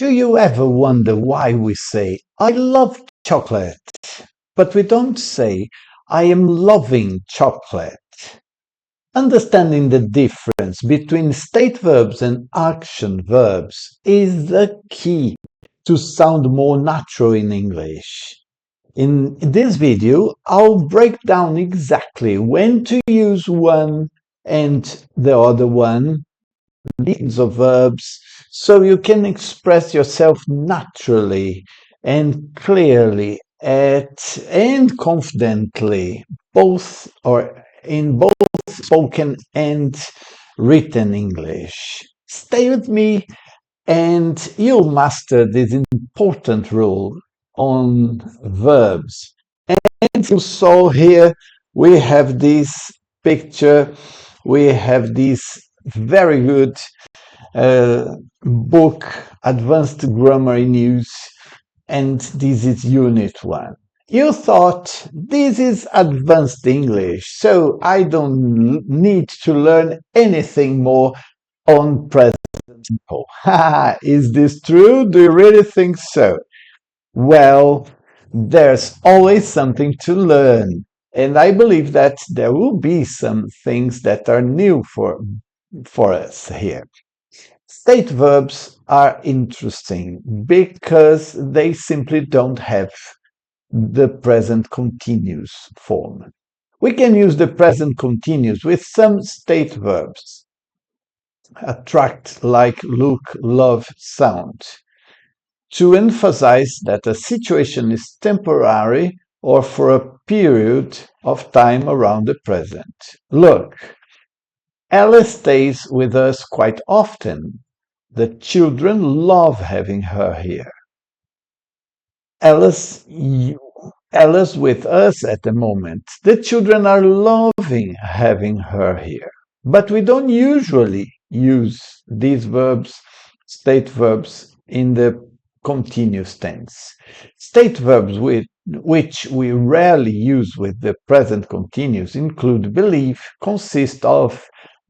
Do you ever wonder why we say, I love chocolate, but we don't say, I am loving chocolate? Understanding the difference between state verbs and action verbs is the key to sound more natural in English. In this video, I'll break down exactly when to use one and the other one, meanings of verbs, so you can express yourself naturally and clearly and confidently, both or in both spoken and written English. Stay with me and you'll master this important rule on verbs. And you saw here, we have this picture, we have this very good book, Advanced Grammar in Use, and this is Unit 1. You thought this is advanced English, so I don't need to learn anything more on present simple. Is this true? Do you really think so? Well, there's always something to learn, and I believe that there will be some things that are new for us here. State verbs are interesting because they simply don't have the present continuous form. We can use the present continuous with some state verbs. Attract, like, look, love, sound, to emphasize that a situation is temporary or for a period of time around the present. Look, Alice stays with us quite often. The children love having her here. Alice with us at the moment. The children are loving having her here. But we don't usually use these verbs, state verbs, in the continuous tense. State verbs which we rarely use with the present continuous include believe, consist of,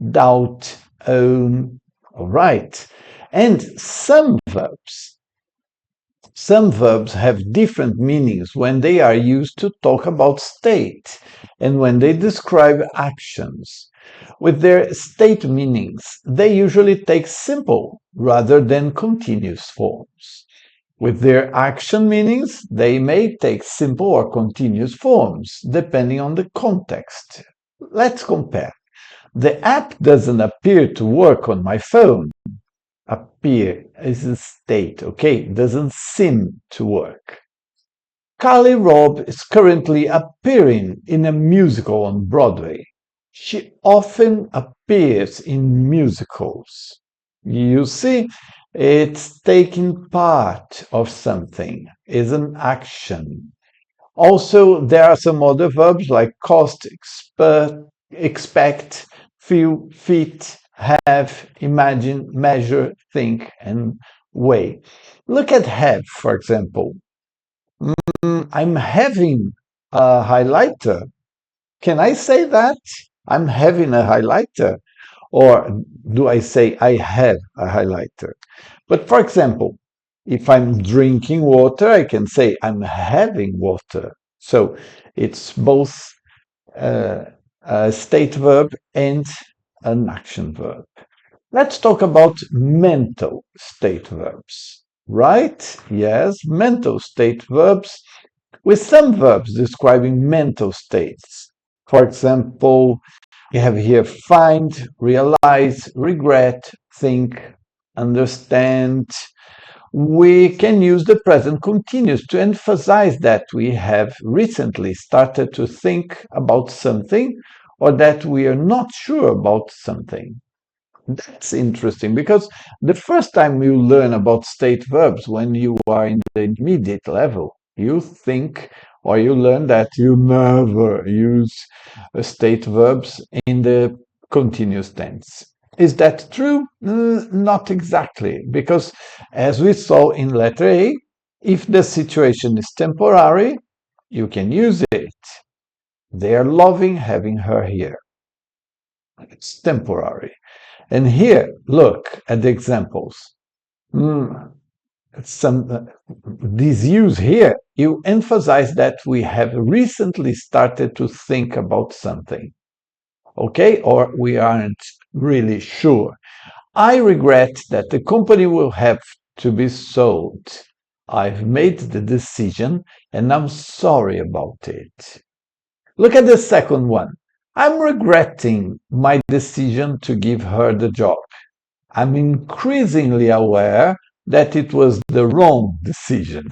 doubt, own, right. And some verbs have different meanings when they are used to talk about state and when they describe actions. With their state meanings, they usually take simple rather than continuous forms. With their action meanings, they may take simple or continuous forms, depending on the context. Let's compare. The app doesn't appear to work on my phone. Appear is a state, okay? Doesn't seem to work. Carly Robb is currently appearing in a musical on Broadway. She often appears in musicals. You see, it's taking part of something, is an action. Also, there are some other verbs like cost, expect, feel, fit, have, imagine, measure, think, and weigh. Look at have, for example. I'm having a highlighter. Can I say that? I'm having a highlighter. Or do I say I have a highlighter? But for example, if I'm drinking water, I can say I'm having water. So it's both a state verb and an action verb. Let's talk about mental state verbs, right? Yes, mental state verbs with some verbs describing mental states. For example, you have here find, realize, regret, think, understand. We can use the present continuous to emphasize that we have recently started to think about something or that we are not sure about something. That's interesting because the first time you learn about state verbs when you are in the intermediate level, you think or you learn that you never use state verbs in the continuous tense. Is that true? Not exactly, because as we saw in letter A, if the situation is temporary, you can use it. They are loving having her here. It's temporary. And here, look at the examples. this use here, you emphasize that we have recently started to think about something, okay? Or we aren't really sure. I regret that the company will have to be sold. I've made the decision and I'm sorry about it. Look at the second one. I'm regretting my decision to give her the job. I'm increasingly aware that it was the wrong decision.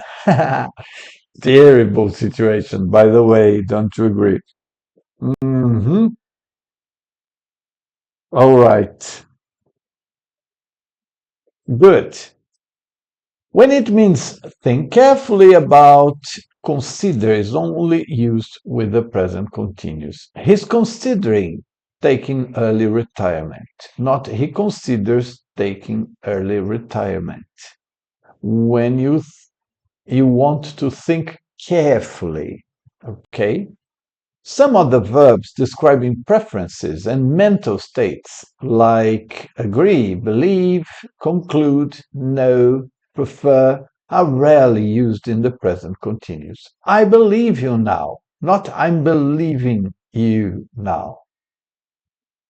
Terrible situation, by the way, don't you agree? Hmm. All right. Good. When it means think carefully about, consider is only used with the present continuous. He's considering taking early retirement, not he considers taking early retirement. When you want to think carefully, okay? Some of the verbs describing preferences and mental states, like agree, believe, conclude, know, prefer, are rarely used in the present continuous. I believe you now, not I'm believing you now.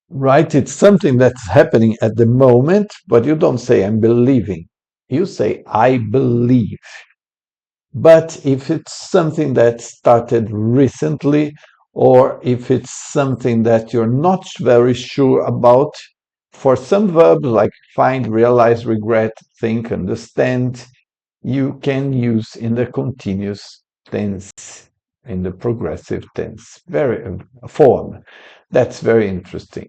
Right? It's something that's happening at the moment, but you don't say I'm believing. You say I believe. But if it's something that started recently, or if it's something that you're not very sure about, for some verbs like find, realize, regret, think, understand, you can use in the continuous tense, in the progressive tense, very form. That's very interesting.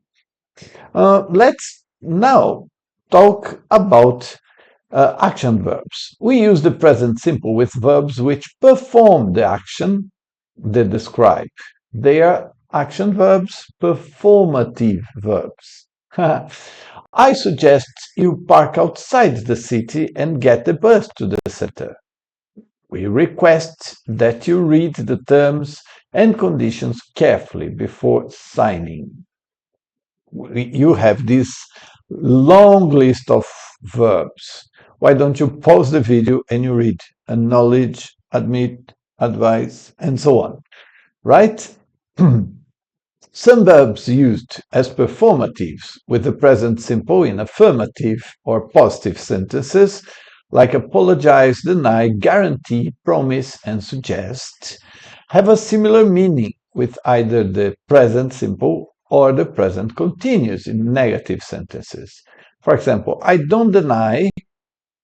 Let's now talk about action verbs. We use the present simple with verbs which perform the action they describe. They are action verbs, performative verbs. I suggest you park outside the city and get the bus to the center. We request that you read the terms and conditions carefully before signing. You have this long list of verbs. Why don't you pause the video and you read acknowledge, admit, advise, and so on, right? Some verbs used as performatives with the present simple in affirmative or positive sentences, like apologize, deny, guarantee, promise, and suggest, have a similar meaning with either the present simple or the present continuous in negative sentences. For example, I don't deny,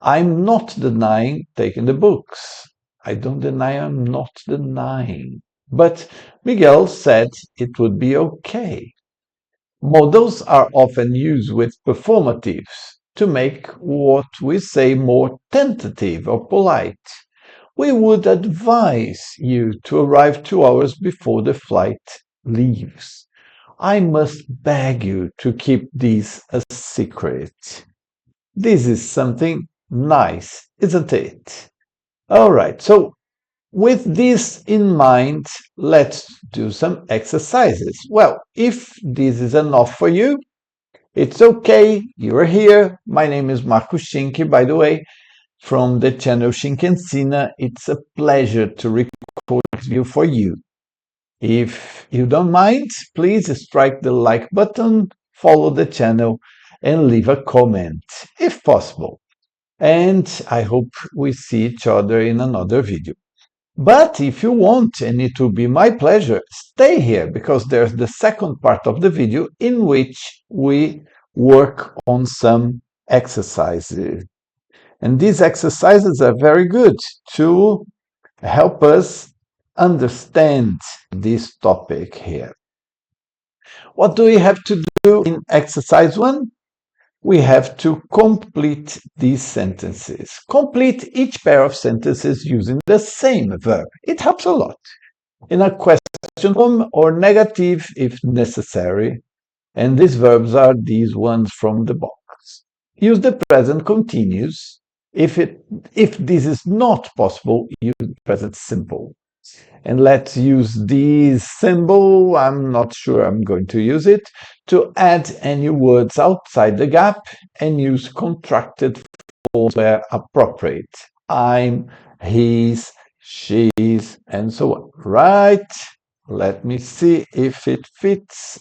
I'm not denying taking the books. I don't deny, I'm not denying. But Miguel said it would be okay. Modals are often used with performatives to make what we say more tentative or polite. We would advise you to arrive 2 hours before the flight leaves. I must beg you to keep this a secret. This is something nice, isn't it? All right, so with this in mind, let's do some exercises. Well, if this is enough for you, it's okay, you're here. My name is Marco Xink, by the way, from the channel Xink Ensina. It's a pleasure to record this video for you. If you don't mind, please strike the like button, follow the channel, and leave a comment, if possible. And I hope we see each other in another video. But if you want, and it will be my pleasure, stay here because there's the second part of the video in which we work on some exercises. And these exercises are very good to help us understand this topic here. What do we have to do in exercise 1? We have to complete these sentences. Complete each pair of sentences using the same verb. It helps a lot. In a question form or negative if necessary. And these verbs are these ones from the box. Use the present continuous. If this is not possible, use the present simple. And let's use this symbol, I'm not sure I'm going to use it, to add any words outside the gap and use contracted were appropriate. I'm, he's, she's, and so on. Right? Let me see if it fits.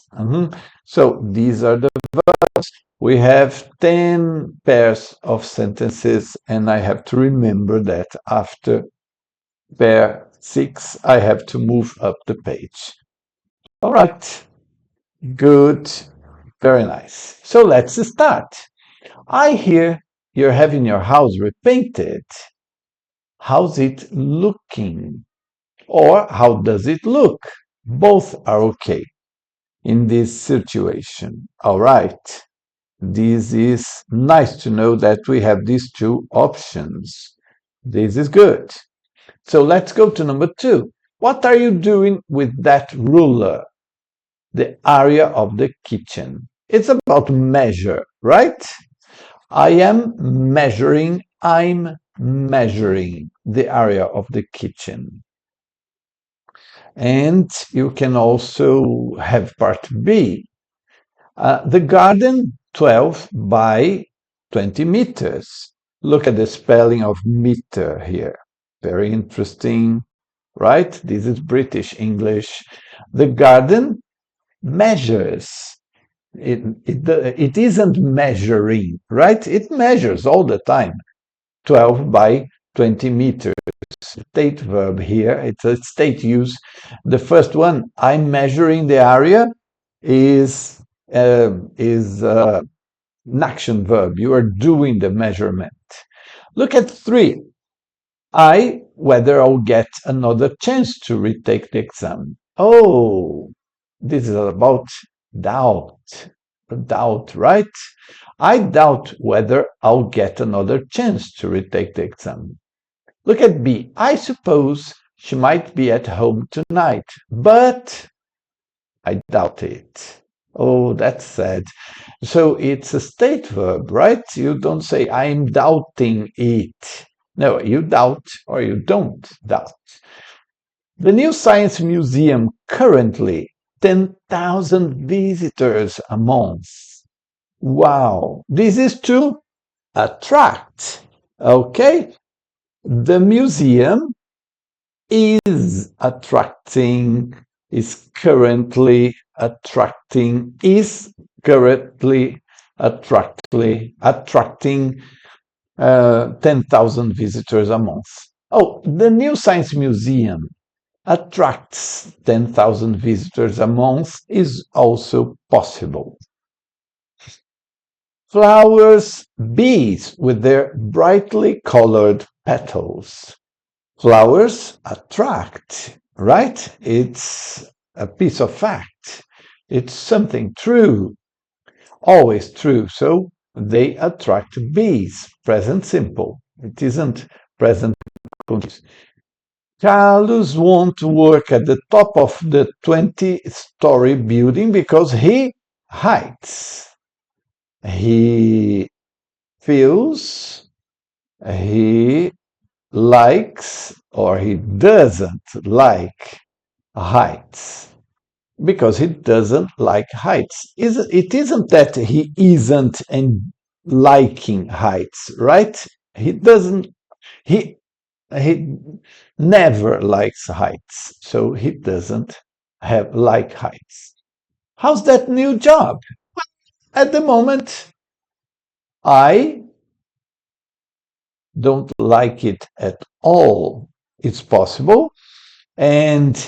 So these are the verbs. We have 10 pairs of sentences, and I have to remember that after pair 6, I have to move up the page. All right. Good. Very nice. So let's start. I hear you're having your house repainted. How's it looking? Or how does it look? Both are okay in this situation. All right. This is nice to know that we have these two options. This is good. So let's go to number 2. What are you doing with that ruler? The area of the kitchen. It's about measure, right? I'm measuring the area of the kitchen. And you can also have part B. The garden, 12 by 20 meters. Look at the spelling of meter here. Very interesting, right? This is British English. The garden measures. It isn't measuring, right? It measures all the time. 12 by 20 meters. State verb here. It's a state use. The first one, I'm measuring the area, is an action verb. You are doing the measurement. Look at 3. Whether I'll get another chance to retake the exam. Oh, this is about doubt. Doubt, right? I doubt whether I'll get another chance to retake the exam. Look at B. I suppose she might be at home tonight, but I doubt it. Oh, that's sad. So it's a state verb, right? You don't say, I'm doubting it. No, you doubt or you don't doubt. The new science museum currently 10,000 visitors a month. Wow. This is to attract. Okay. The museum is attracting, is currently attracting 10,000 visitors a month. Oh, the new science museum attracts 10,000 visitors a month is also possible. Flowers, bees with their brightly colored petals. Flowers attract, right? It's a piece of fact. It's something true, always true. So they attract bees. Present simple. It isn't present continuous. Carlos won't work at the top of the 20-story building because he hides. He feels, he likes, or he doesn't like heights. Because he doesn't like heights. It isn't that he isn't and liking heights, right? He doesn't, he never likes heights, so he doesn't like heights. How's that new job? At the moment, I don't like it at all. It's possible. And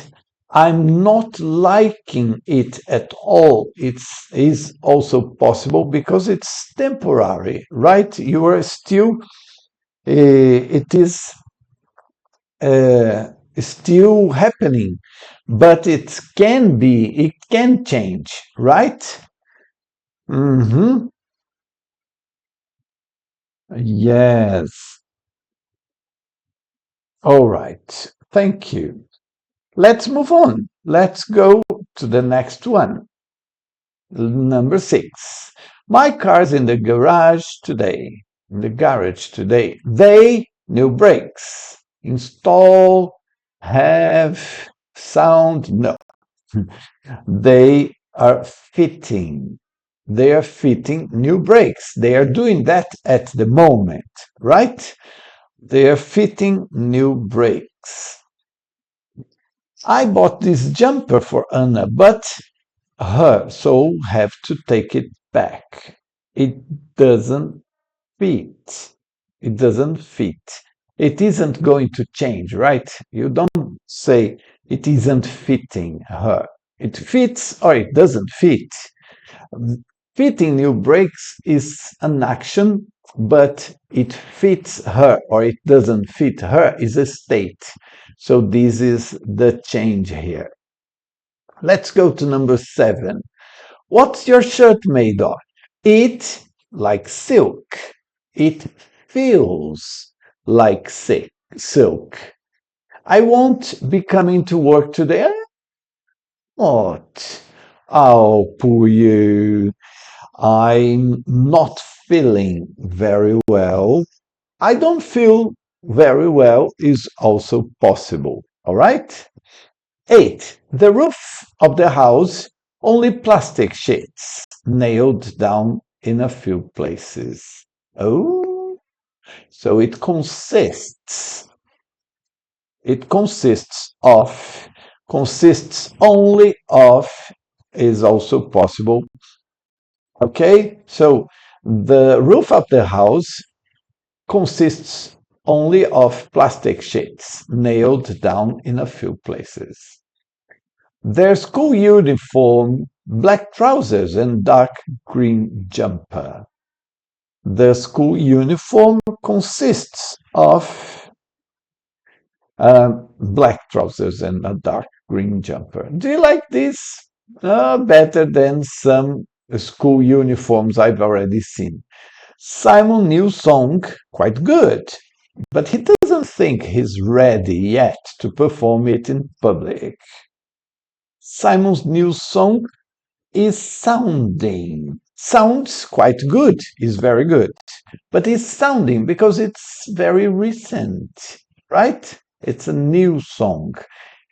I'm not liking it at all. It is also possible because it's temporary, right? You are still, it is still happening, but it can change, right? Yes. All right. Thank you. Let's move on. Let's go to the next one. Number 6. My car's in the garage today. In the garage today. They, new brakes. Install, have, sound, no. They are fitting. They are fitting new brakes. They are doing that at the moment, right? They are fitting new brakes. I bought this jumper for Anna, but her, so have to take it back. It doesn't fit. It doesn't fit. It isn't going to change, right? You don't say it isn't fitting her. It fits or it doesn't fit. Fitting new brakes is an action, but it fits her or it doesn't fit her is a state. So this is the change here. Let's go to number 7. What's your shirt made of? It, like silk. It feels like silk. I won't be coming to work today. What? Oh, poor you. I'm not feeling very well. I don't feel very well is also possible. All right? 8. The roof of the house, only plastic sheets nailed down in a few places. Oh, so it consists of, consists only of is also possible. Okay, so the roof of the house consists only of plastic sheets nailed down in a few places. Their school uniform, black trousers and dark green jumper. The school uniform consists of black trousers and a dark green jumper. Do you like this? Better than some school uniforms I've already seen. Simon's new song, quite good, but he doesn't think he's ready yet to perform it in public. Simon's new song is sounds quite good, is very good, but it's sounding because it's very recent, right? It's a new song.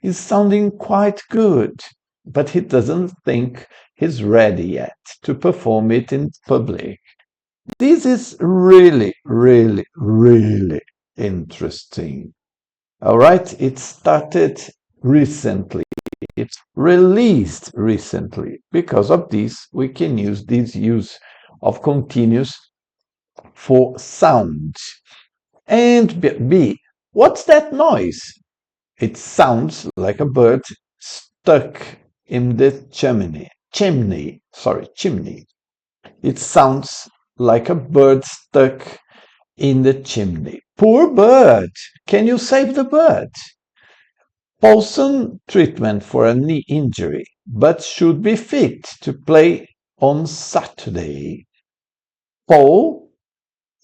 It's sounding quite good, but he doesn't think he's ready yet to perform it in public. This is really, really, really interesting. All right, it started recently. It's released recently. Because of this, we can use this use of continuous for sound. And B, what's that noise? It sounds like a bird stuck in the chimney. Chimney. It sounds like a bird stuck in the chimney. Poor bird! Can you save the bird? Paulson treatment for a knee injury, but should be fit to play on Saturday. Paul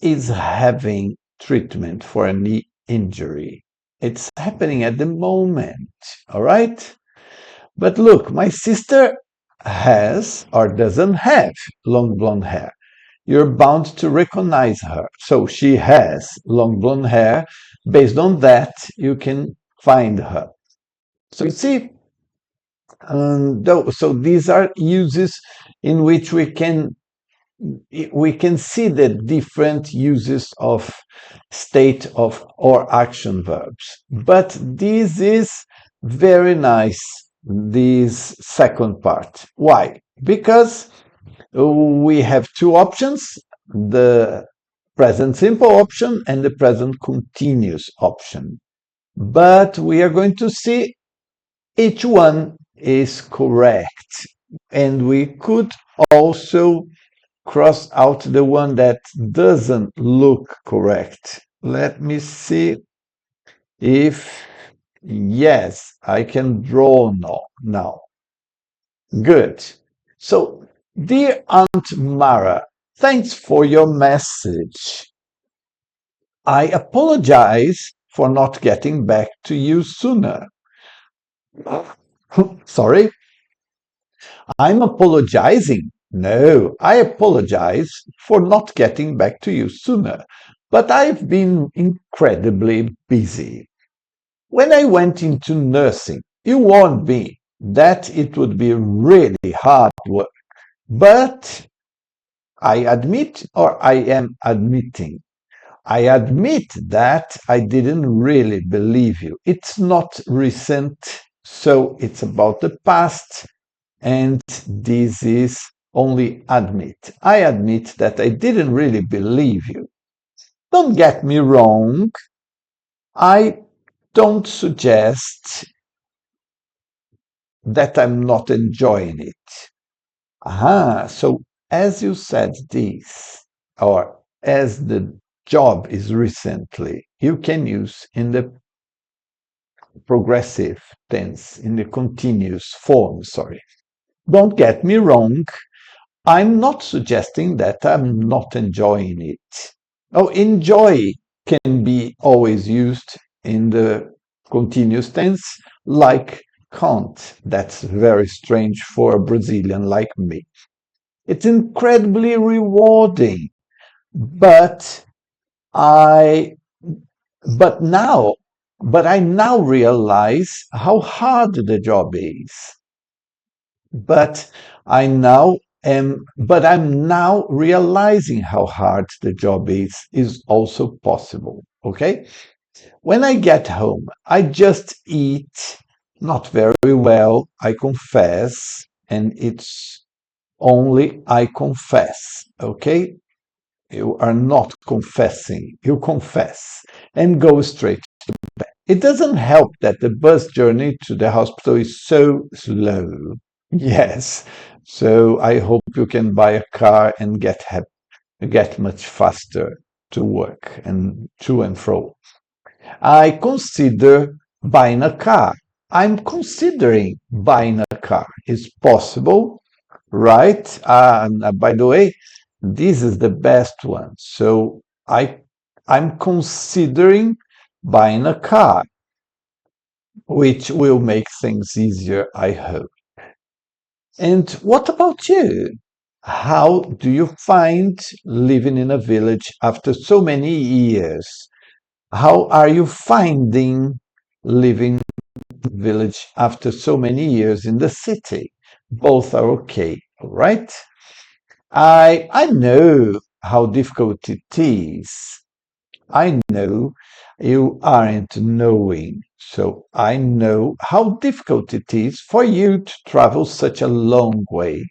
is having treatment for a knee injury. It's happening at the moment, all right? But look, my sister has or doesn't have long blonde hair. You're bound to recognize her. So she has long blonde hair. Based on that, you can find her. So you see, so these are uses in which we can see the different uses of state of or action verbs. But this is very nice, this second part. Why? Because we have two options, the present simple option and the present continuous option. But we are going to see each one is correct. And we could also cross out the one that doesn't look correct. Let me see if, yes, I can draw now. Good. So, dear Aunt Mara, thanks for your message. I apologize for not getting back to you sooner. Sorry? I'm apologizing. No, I apologize for not getting back to you sooner, but I've been incredibly busy. When I went into nursing, you warned me that it would be really hard work, but I admit or I am admitting? I admit that I didn't really believe you. It's not recent, so it's about the past, and this is only admit. I admit that I didn't really believe you. Don't get me wrong, I don't suggest that I'm not enjoying it. So as you said this, or as the job is recently, you can use in the progressive tense, in the continuous form, sorry. Don't get me wrong, I'm not suggesting that I'm not enjoying it. Oh, enjoy can be always used in the continuous tense, like can't. That's very strange for a Brazilian like me. It's incredibly rewarding, but I but now but I now realize how hard the job is. But I'm now realizing how hard the job is also possible. Okay? When I get home, I just eat not very well, I confess, and it's only I confess. Okay? You are not confessing, you confess and go straight. It doesn't help that the bus journey to the hospital is so slow. Yes, so I hope you can buy a car and get much faster to work and to and fro. I consider buying a car. I'm considering buying a car. It's possible, right? By the way, this is the best one. So I'm considering buying a car, which will make things easier, I hope. And what about you? How do you find living in a village after so many years? How are you finding living in a village after so many years in the city? Both are okay, all right? I know how difficult it is. I know you aren't knowing. So I know how difficult it is for you to travel such a long way.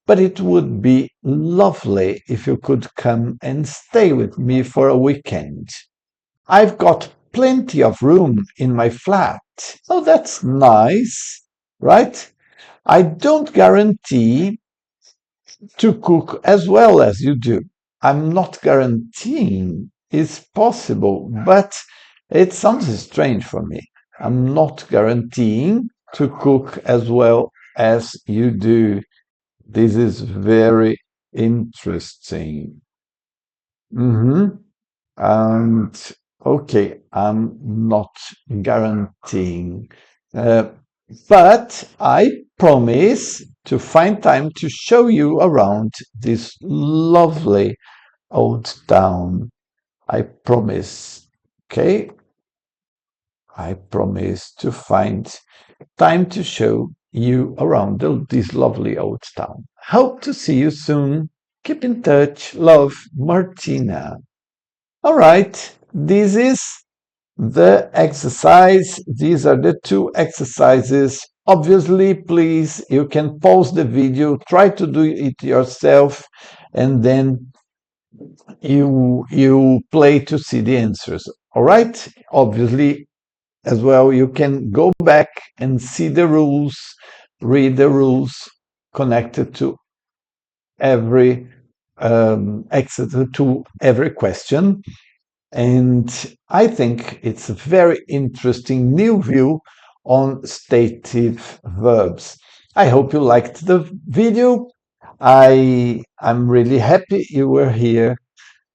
But it would be lovely if you could come and stay with me for a weekend. I've got plenty of room in my flat. Oh, that's nice, right? I don't guarantee to cook as well as you do. I'm not guaranteeing it's possible, but it sounds strange for me. I'm not guaranteeing to cook as well as you do. This is very interesting. Mhm. And okay, I'm not guaranteeing, uh, but I promise to find time to show you around this lovely old town. I promise. Okay, I promise to find time to show you around this lovely old town. Hope to see you soon. Keep in touch. Love, Martina. All right, this is the exercise. These are the two exercises. Obviously, please, you can pause the video, try to do it yourself, and then you play to see the answers. All right? Obviously, as well, you can go back and see the rules, read the rules connected to every to every question. And I think it's a very interesting new view on stative verbs. I hope you liked the video. I'm really happy you were here,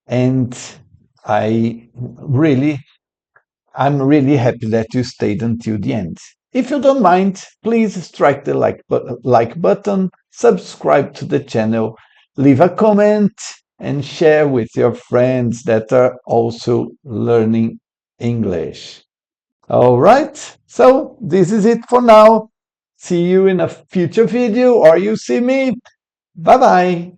and I really I'm really happy that you stayed until the end. If you don't mind, please strike the like button, subscribe to the channel, leave a comment, and share with your friends that are also learning English. All right, so this is it for now. See you in a future video, or you see me. Bye bye.